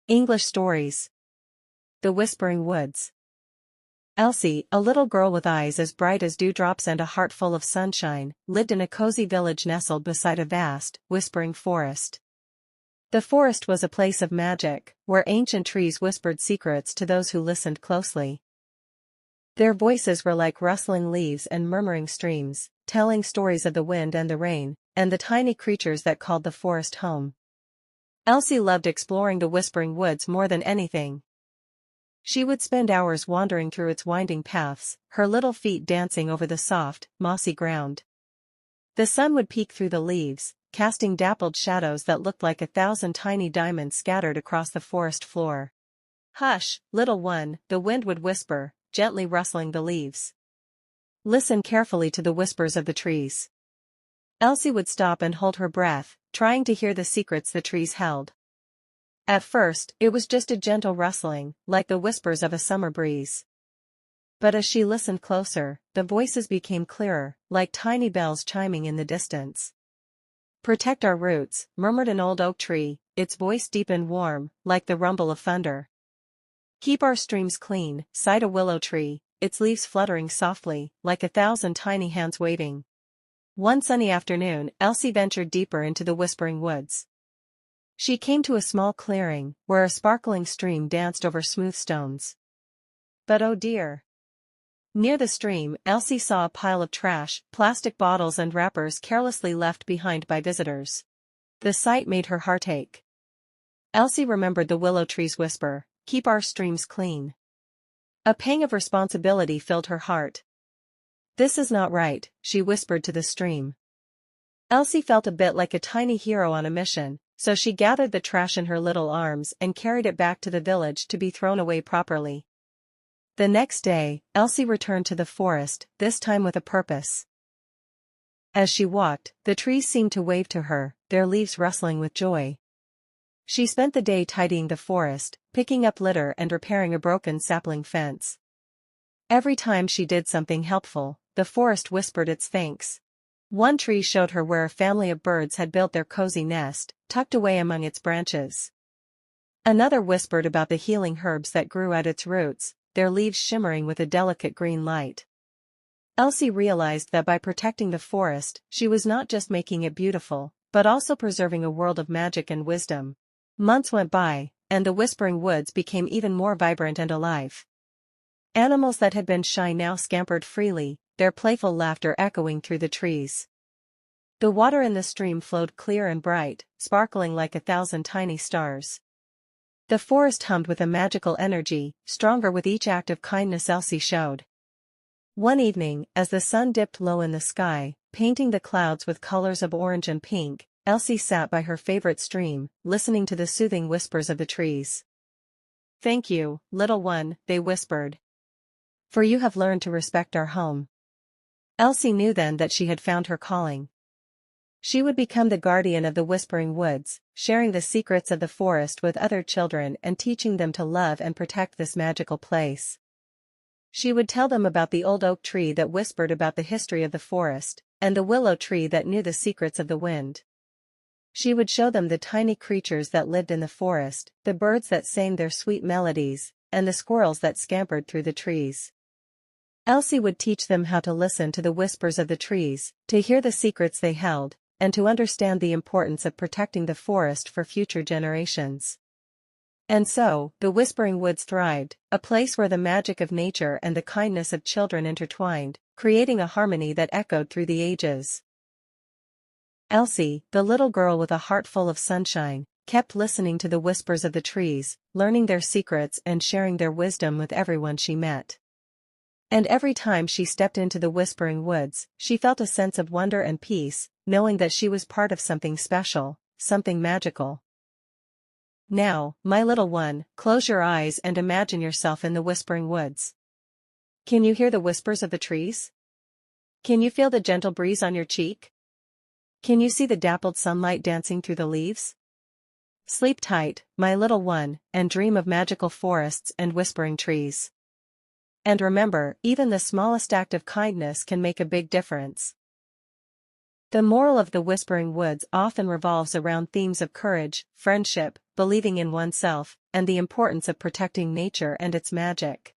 English stories. The Whispering Woods. Elsie, a little girl with eyes as bright as dewdrops and a heart full of sunshine, lived in a cozy village nestled beside a vast, whispering forest. The forest was a place of magic, where ancient trees whispered secrets to those who listened closely. Their voices were like rustling leaves and murmuring streams, telling stories of the wind and the rain, and the tiny creatures that called the forest home. Elsie loved exploring the Whispering Woods more than anything. She would spend hours wandering through its winding paths, her little feet dancing over the soft, mossy ground. The sun would peek through the leaves, casting dappled shadows that looked like 1,000 tiny diamonds scattered across the forest floor. "Hush, little one," the wind would whisper, gently rustling the leaves. "Listen carefully to the whispers of the trees." Elsie would stop and hold her breath, trying to hear the secrets the trees held. At first, it was just a gentle rustling, like the whispers of a summer breeze. But as she listened closer, the voices became clearer, like tiny bells chiming in the distance. "Protect our roots," murmured an old oak tree, its voice deep and warm, like the rumble of thunder. "Keep our streams clean," sighed a willow tree, its leaves fluttering softly, like 1,000 tiny hands waving. One sunny afternoon, Elsie ventured deeper into the Whispering Woods. She came to a small clearing, where a sparkling stream danced over smooth stones. But oh dear! Near the stream, Elsie saw a pile of trash, plastic bottles and wrappers carelessly left behind by visitors. The sight made her heart ache. Elsie remembered the willow tree's whisper, "Keep our streams clean." A pang of responsibility filled her heart. "This is not right," she whispered to the stream. Elsie felt a bit like a tiny hero on a mission, so she gathered the trash in her little arms and carried it back to the village to be thrown away properly. The next day, Elsie returned to the forest, this time with a purpose. As she walked, the trees seemed to wave to her, their leaves rustling with joy. She spent the day tidying the forest, picking up litter and repairing a broken sapling fence. Every time she did something helpful, the forest whispered its thanks. One tree showed her where a family of birds had built their cozy nest, tucked away among its branches. Another whispered about the healing herbs that grew at its roots, their leaves shimmering with a delicate green light. Elsie realized that by protecting the forest, she was not just making it beautiful, but also preserving a world of magic and wisdom. Months went by, and the Whispering Woods became even more vibrant and alive. Animals that had been shy now scampered freely, their playful laughter echoing through the trees. The water in the stream flowed clear and bright, sparkling like 1,000 tiny stars. The forest hummed with a magical energy, stronger with each act of kindness Elsie showed. One evening, as the sun dipped low in the sky, painting the clouds with colors of orange and pink, Elsie sat by her favorite stream, listening to the soothing whispers of the trees. "Thank you, little one," they whispered. "For you have learned to respect our home." Elsie knew then that she had found her calling. She would become the guardian of the Whispering Woods, sharing the secrets of the forest with other children and teaching them to love and protect this magical place. She would tell them about the old oak tree that whispered about the history of the forest, and the willow tree that knew the secrets of the wind. She would show them the tiny creatures that lived in the forest, the birds that sang their sweet melodies, and the squirrels that scampered through the trees. Elsie would teach them how to listen to the whispers of the trees, to hear the secrets they held, and to understand the importance of protecting the forest for future generations. And so, the Whispering Woods thrived, a place where the magic of nature and the kindness of children intertwined, creating a harmony that echoed through the ages. Elsie, the little girl with a heart full of sunshine, kept listening to the whispers of the trees, learning their secrets and sharing their wisdom with everyone she met. And every time she stepped into the Whispering Woods, she felt a sense of wonder and peace, knowing that she was part of something special, something magical. Now, my little one, close your eyes and imagine yourself in the Whispering Woods. Can you hear the whispers of the trees? Can you feel the gentle breeze on your cheek? Can you see the dappled sunlight dancing through the leaves? Sleep tight, my little one, and dream of magical forests and whispering trees. And remember, even the smallest act of kindness can make a big difference. The moral of the Whispering Woods often revolves around themes of courage, friendship, believing in oneself, and the importance of protecting nature and its magic.